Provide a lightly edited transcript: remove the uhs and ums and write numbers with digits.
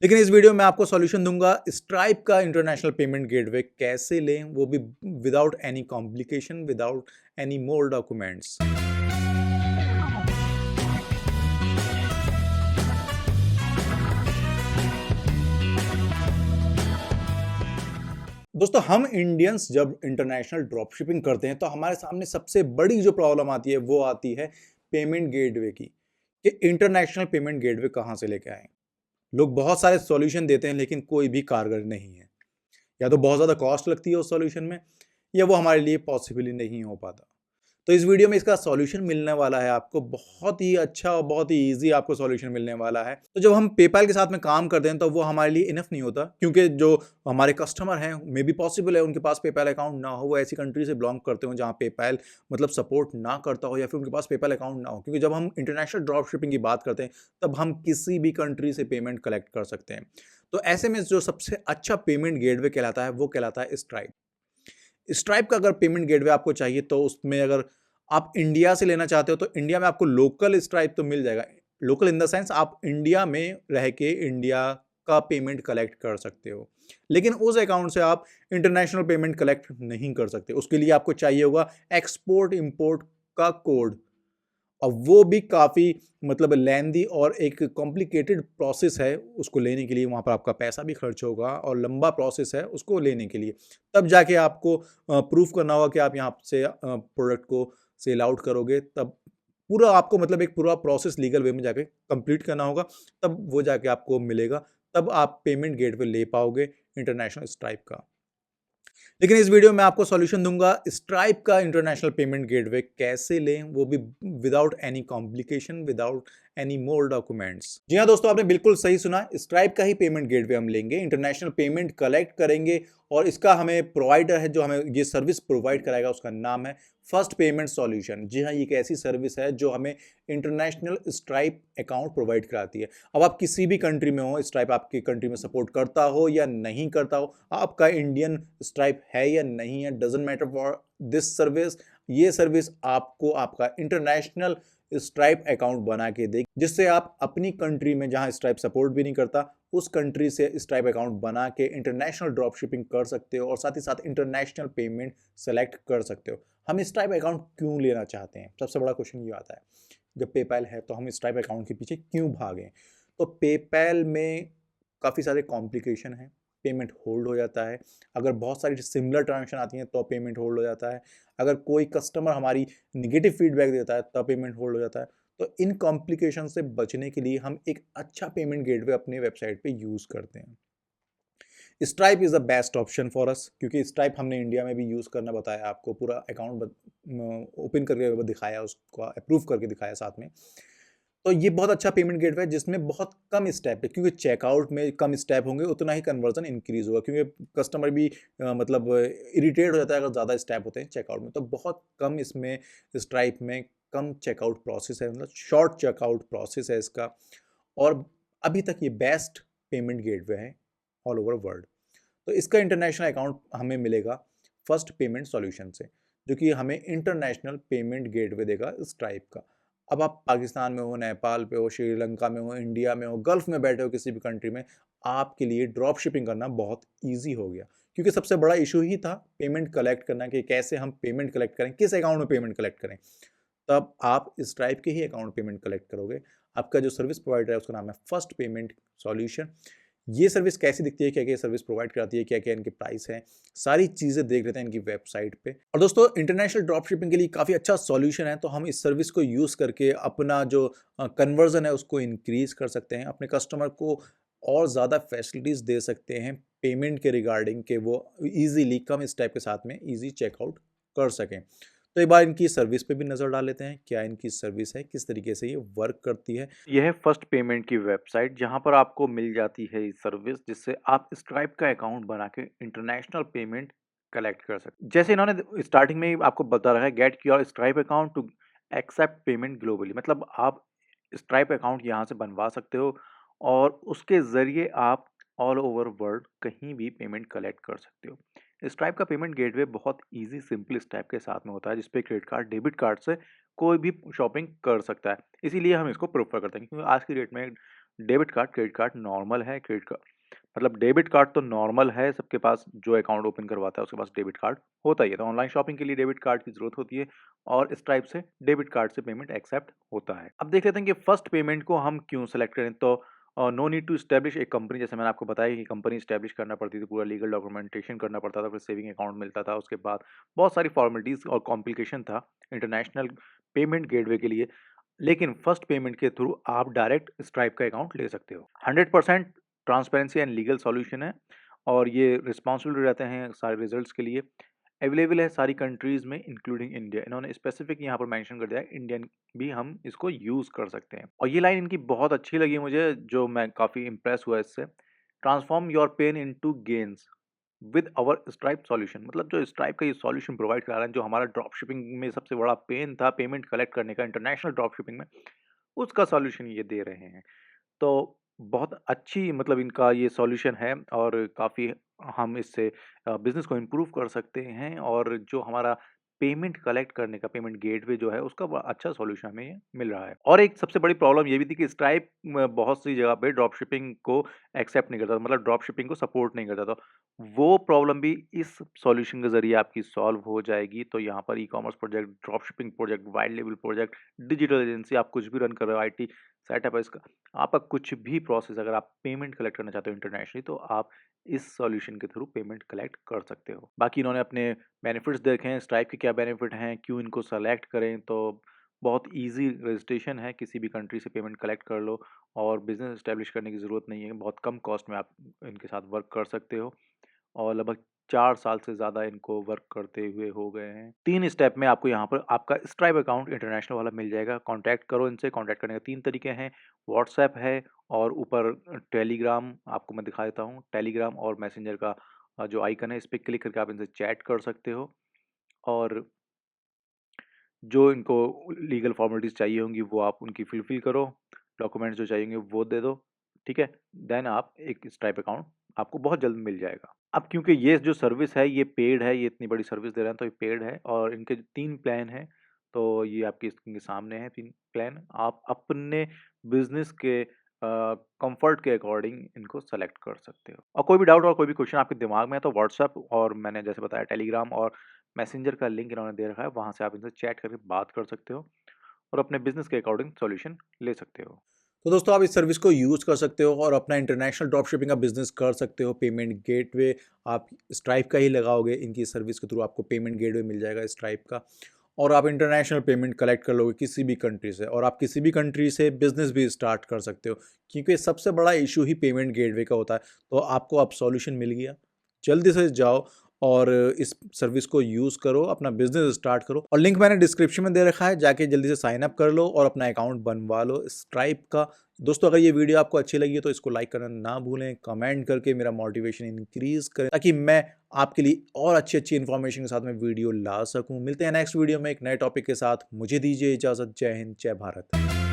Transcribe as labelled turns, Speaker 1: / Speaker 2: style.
Speaker 1: लेकिन इस वीडियो में आपको सॉल्यूशन दूंगा स्ट्राइप का इंटरनेशनल पेमेंट गेटवे कैसे लें, वो भी without any complication, without any more documents. दोस्तों, हम इंडियंस जब इंटरनेशनल ड्रॉप शिपिंग करते हैं तो हमारे सामने सबसे बड़ी जो प्रॉब्लम आती है वो आती है पेमेंट गेटवे की, कि इंटरनेशनल पेमेंट गेटवे कहाँ से लेके आएं। लोग बहुत सारे सॉल्यूशन देते हैं लेकिन कोई भी कारगर नहीं है। या तो बहुत ज़्यादा कॉस्ट लगती है उस सॉल्यूशन में, या वो हमारे लिए पॉसिबल ही नहीं हो पाता। तो इस वीडियो में इसका सॉल्यूशन मिलने वाला है आपको, बहुत ही अच्छा और बहुत ही ईज़ी आपको सॉल्यूशन मिलने वाला है। तो जब हम पेपैल के साथ में काम करते हैं तो वो हमारे लिए इनफ नहीं होता, क्योंकि जो हमारे कस्टमर हैं, मे बी पॉसिबल है उनके पास पेपैल अकाउंट ना हो, वो ऐसी कंट्री से बिलॉन्ग करते हो जहाँ पेपैल मतलब सपोर्ट ना करता हो, या फिर उनके पास पेपैल अकाउंट ना हो। क्योंकि जब हम इंटरनेशनल ड्रॉप शिपिंग की बात करते हैं तब हम किसी भी कंट्री से पेमेंट कलेक्ट कर सकते हैं। तो ऐसे में जो सबसे अच्छा पेमेंट गेटवे कहलाता है वो कहलाता है स्ट्राइप। स्ट्राइप का अगर पेमेंट गेटवे आपको चाहिए तो उसमें अगर आप इंडिया से लेना चाहते हो तो इंडिया में आपको लोकल स्ट्राइप तो मिल जाएगा। लोकल इन द सेंस आप इंडिया में रह के इंडिया का पेमेंट कलेक्ट कर सकते हो, लेकिन उस अकाउंट से आप इंटरनेशनल पेमेंट कलेक्ट नहीं कर सकते। उसके लिए आपको चाहिए होगा एक्सपोर्ट इंपोर्ट का कोड, और वो भी काफ़ी मतलब लेंदी और एक कॉम्प्लिकेटेड प्रोसेस है उसको लेने के लिए। वहाँ पर आपका पैसा भी खर्च होगा और लंबा प्रोसेस है उसको लेने के लिए। तब जाके आपको प्रूफ करना होगा कि आप यहाँ से प्रोडक्ट को सेल आउट करोगे। तब पूरा आपको मतलब एक पूरा प्रोसेस लीगल वे में जाके कंप्लीट करना होगा, तब वो जाके आपको मिलेगा। तब आप पेमेंट गेटवे ले पाओगे इंटरनेशनल स्ट्राइप का। लेकिन इस वीडियो में आपको सॉल्यूशन दूंगा स्ट्राइप का इंटरनेशनल पेमेंट गेटवे कैसे लें, वो भी without any complication, without any more documents. जी हाँ दोस्तों, आपने बिल्कुल सही सुना, स्ट्राइप का ही पेमेंट गेटवे हम लेंगे, इंटरनेशनल पेमेंट कलेक्ट करेंगे। और इसका हमें प्रोवाइडर है जो हमें ये सर्विस प्रोवाइड कराएगा, उसका नाम है फर्स्ट पेमेंट सॉल्यूशन। जी हाँ, ये एक ऐसी सर्विस है जो हमें इंटरनेशनल स्ट्राइप अकाउंट प्रोवाइड कराती है। अब आप किसी भी कंट्री में हो, स्ट्राइप आपकी कंट्री में सपोर्ट करता हो या नहीं करता हो, आपका इंडियन स्ट्राइप है या नहीं है, doesn't matter for this service. ये सर्विस आपको आपका इंटरनेशनल स्ट्राइप अकाउंट बना के देगी, जिससे आप अपनी कंट्री में जहां स्ट्राइप सपोर्ट भी नहीं करता उस कंट्री से स्ट्राइप अकाउंट बना के इंटरनेशनल ड्रॉप शिपिंग कर सकते हो, और साथ ही साथ इंटरनेशनल पेमेंट सेलेक्ट कर सकते हो। हम स्ट्राइप अकाउंट क्यों लेना चाहते हैं, सबसे बड़ा क्वेश्चन ये आता है। जब पेपैल है तो हम स्ट्राइप अकाउंट के पीछे क्यों भागें। तो पेपैल में काफ़ी सारे कॉम्प्लिकेशन हैं, पेमेंट होल्ड हो जाता है। अगर बहुत सारी सिमिलर ट्रांजेक्शन आती हैं तो पेमेंट होल्ड हो जाता है। अगर कोई कस्टमर हमारी निगेटिव फीडबैक देता है तब पेमेंट होल्ड हो जाता है। तो इन कॉम्प्लिकेशन से बचने के लिए हम एक अच्छा पेमेंट गेटवे अपने वेबसाइट पे यूज़ करते हैं। Stripe is the best option for us, क्योंकि स्ट्राइप हमने इंडिया में भी यूज़ करना बताया आपको, पूरा अकाउंट ओपन करके दिखाया, उसको अप्रूव करके दिखाया साथ में। तो ये बहुत अच्छा पेमेंट गेटवे है जिसमें बहुत कम स्टेप है, क्योंकि चेकआउट में कम स्टेप होंगे उतना ही कन्वर्जन इंक्रीज होगा, क्योंकि कस्टमर भी मतलब इरिटेट हो जाता है अगर ज़्यादा स्टेप होते हैं चेकआउट में। तो बहुत कम इसमें स्ट्राइप में कम चेकआउट प्रोसेस है, मतलब शॉर्ट चेकआउट प्रोसेस है इसका। और अभी तक ये बेस्ट पेमेंट गेटवे है ऑल ओवर वर्ल्ड। तो इसका इंटरनेशनल अकाउंट हमें मिलेगा फर्स्ट पेमेंट सॉल्यूशन से, जो कि हमें इंटरनेशनल पेमेंट गेटवे देगा स्ट्राइप का। अब आप पाकिस्तान में हो, नेपाल पे हो, श्रीलंका में हो, इंडिया में हो, गल्फ में बैठे हो, किसी भी कंट्री में, आपके लिए ड्रॉप शिपिंग करना बहुत ईजी हो गया। क्योंकि सबसे बड़ा इशू ही था पेमेंट कलेक्ट करना, कि कैसे हम पेमेंट कलेक्ट करें, किस अकाउंट में पेमेंट कलेक्ट करें। तब आप स्ट्राइप के ही अकाउंट पेमेंट कलेक्ट करोगे। आपका जो सर्विस प्रोवाइडर है उसका नाम है फर्स्ट पेमेंट सॉल्यूशन। ये सर्विस कैसी दिखती है, क्या क्या सर्विस प्रोवाइड कराती है, क्या क्या इनके प्राइस हैं, सारी चीज़ें देख लेते हैं इनकी वेबसाइट पे। और दोस्तों, इंटरनेशनल ड्रॉप शिपिंग के लिए काफ़ी अच्छा सॉल्यूशन है, तो हम इस सर्विस को यूज़ करके अपना जो कन्वर्जन है उसको इंक्रीज़ कर सकते हैं, अपने कस्टमर को और ज़्यादा फैसिलिटीज़ दे सकते हैं पेमेंट के रिगार्डिंग, के वो ईजिली कम स्टेप के साथ में ईजी चेकआउट कर सकें। तो एक बार इनकी सर्विस पे भी नज़र डाल लेते हैं, क्या इनकी सर्विस है, किस तरीके से ये वर्क करती है। यह है फर्स्ट पेमेंट की वेबसाइट, जहां पर आपको मिल जाती है ये सर्विस, जिससे आप स्ट्राइप का अकाउंट बना के इंटरनेशनल पेमेंट कलेक्ट कर सकते हैं। जैसे इन्होंने स्टार्टिंग में ही आपको बता रहा है, get your Stripe account to accept payment globally, मतलब आप स्ट्राइप अकाउंट यहाँ से बनवा सकते हो और उसके ज़रिए आप ऑल ओवर वर्ल्ड कहीं भी पेमेंट कलेक्ट कर सकते हो। स्ट्राइप का पेमेंट गेटवे बहुत इजी सिंपल स्टेप के साथ में होता है, जिसपे क्रेडिट कार्ड डेबिट कार्ड से कोई भी शॉपिंग कर सकता है। इसीलिए हम इसको प्रेफर करते हैं, क्योंकि आज की डेट में
Speaker 2: debit card, credit card normal है। क्रेडिट कार्ड मतलब डेबिट कार्ड तो नॉर्मल है, सबके पास जो अकाउंट ओपन करवाता है उसके पास डेबिट कार्ड होता ही है। तो ऑनलाइन शॉपिंग के लिए डेबिट कार्ड की ज़रूरत होती है और स्ट्राइप से डेबिट कार्ड से पेमेंट एक्सेप्ट होता है। अब देख लेते हैं कि फर्स्ट पेमेंट को हम क्यों सेलेक्ट करें। तो नो नीड टू एस्टैब्लिश एक कंपनी, जैसे मैंने आपको बताया कि कंपनी एस्टैब्लिश करना पड़ती थी, पूरा लीगल डॉक्यूमेंटेशन करना पड़ता था, फिर सेविंग अकाउंट मिलता था, उसके बाद बहुत सारी फॉर्मेलिटीज़ और कॉम्प्लिकेशन था इंटरनेशनल पेमेंट गेटवे के लिए। लेकिन फर्स्ट पेमेंट के थ्रू आप डायरेक्ट स्ट्राइप का अकाउंट ले सकते हो। 100% ट्रांसपेरेंसी एंड लीगल सॉल्यूशन है और ये रिस्पॉन्सिबल रहते हैं सारे रिजल्ट्स के लिए। अवेलेबल है सारी कंट्रीज़ में इंक्लूडिंग इंडिया। इन्होंने स्पेसिफिक यहाँ पर मेंशन कर दिया है, इंडियन भी हम इसको यूज़ कर सकते हैं। और ये लाइन इनकी बहुत अच्छी लगी मुझे, जो मैं काफ़ी इम्प्रेस हुआ इससे। Transform your pain into gains with our Stripe solution. मतलब जो स्ट्राइप का ये सॉल्यूशन प्रोवाइड करा रहे हैं, जो हमारा ड्रॉप शिपिंग में सबसे बड़ा पेन था पेमेंट कलेक्ट करने का इंटरनेशनल ड्रॉप शिपिंग में, उसका सॉल्यूशन ये दे रहे हैं। तो बहुत अच्छी मतलब इनका ये सॉल्यूशन है और काफ़ी हम इससे बिज़नेस को इम्प्रूव कर सकते हैं और जो हमारा पेमेंट कलेक्ट करने का पेमेंट गेटवे जो है उसका बड़ा अच्छा सॉल्यूशन हमें ये मिल रहा है। और एक सबसे बड़ी प्रॉब्लम ये भी थी कि स्ट्राइप बहुत सी जगह पे ड्रॉप शिपिंग को एक्सेप्ट नहीं करता था, मतलब ड्रॉप शिपिंग को सपोर्ट नहीं करता था। वो प्रॉब्लम भी इस सॉल्यूशन के ज़रिए आपकी सॉल्व हो जाएगी। तो यहाँ पर e-commerce project, drop shipping project, white label project, digital agency, आप कुछ भी रन कर रहे हो, आईटी सेटअप है इसका, आपका कुछ भी प्रोसेस अगर आप पेमेंट कलेक्ट करना चाहते हो इंटरनेशनली, तो आप इस सॉल्यूशन के थ्रू पेमेंट कलेक्ट कर सकते हो। बाकी इन्होंने अपने बेनिफिट्स देखे हैं, स्ट्राइप के क्या बेनिफिट हैं, क्यों इनको सेलेक्ट करें। तो बहुत ईज़ी रजिस्ट्रेशन है, किसी भी कंट्री से पेमेंट कलेक्ट कर लो और बिज़नेस एस्टेब्लिश करने की ज़रूरत नहीं है। बहुत कम कॉस्ट में आप इनके साथ वर्क कर सकते हो और लगभग 4 साल से ज़्यादा इनको वर्क करते हुए हो गए हैं। 3 स्टेप में आपको यहाँ पर आपका स्ट्राइप अकाउंट इंटरनेशनल वाला मिल जाएगा। कॉन्टैक्ट करो इनसे, कॉन्टैक्ट करने के 3 तरीके हैं, व्हाट्सएप है और ऊपर टेलीग्राम आपको मैं दिखा देता हूँ। टेलीग्राम और मैसेंजर का जो आइकन है, इस पे क्लिक करके आप इनसे चैट कर सकते हो और जो इनको लीगल फॉर्मेलिटीज़ चाहिए होंगी वो आप उनकी फुलफ़िल करो, डॉक्यूमेंट्स जो चाहिए होंगे वो दे दो, ठीक है? देन आप एक स्ट्राइप अकाउंट आपको बहुत जल्द मिल जाएगा। अब क्योंकि ये जो सर्विस है ये पेड है, ये इतनी बड़ी सर्विस दे रहे हैं तो ये पेड है और इनके 3 प्लान हैं, तो ये आपकी स्क्रीन के सामने हैं 3 प्लान। आप अपने बिज़नेस के कम्फ़र्ट के अकॉर्डिंग इनको सेलेक्ट कर सकते हो। और कोई भी डाउट और कोई भी क्वेश्चन आपके दिमाग में है तो व्हाट्सएप और मैंने जैसे बताया टेलीग्राम और मैसेंजर का लिंक इन्होंने दे रखा है, वहाँ से आप इनसे चैट करके बात कर सकते हो और अपने बिज़नेस के अकॉर्डिंग सॉल्यूशन ले सकते हो।
Speaker 1: तो दोस्तों आप इस सर्विस को यूज़ कर सकते हो और अपना इंटरनेशनल ड्रॉप शिपिंग का बिजनेस कर सकते हो। पेमेंट गेटवे आप स्ट्राइप का ही लगाओगे, इनकी सर्विस के थ्रू आपको पेमेंट गेटवे मिल जाएगा स्ट्राइप का और आप इंटरनेशनल पेमेंट कलेक्ट कर लोगे किसी भी कंट्री से और आप किसी भी कंट्री से बिजनेस भी स्टार्ट कर सकते हो, क्योंकि सबसे बड़ा इशू ही पेमेंट गेटवे का होता है। तो आपको अब सॉल्यूशन मिल गया, जल्दी से जाओ और इस सर्विस को यूज़ करो, अपना बिजनेस स्टार्ट करो और लिंक मैंने डिस्क्रिप्शन में दे रखा है, जाके जल्दी से साइन अप कर लो और अपना अकाउंट बनवा लो स्ट्राइप का। दोस्तों अगर ये वीडियो आपको अच्छी लगी है तो इसको लाइक करना ना भूलें, कमेंट करके मेरा मोटिवेशन इंक्रीज करें ताकि मैं आपके लिए और अच्छी इन्फॉर्मेशन के साथ में वीडियो ला सकूं। मिलते हैं नेक्स्ट वीडियो में एक नए टॉपिक के साथ, मुझे दीजिए इजाज़त। जय हिंद, जय भारत।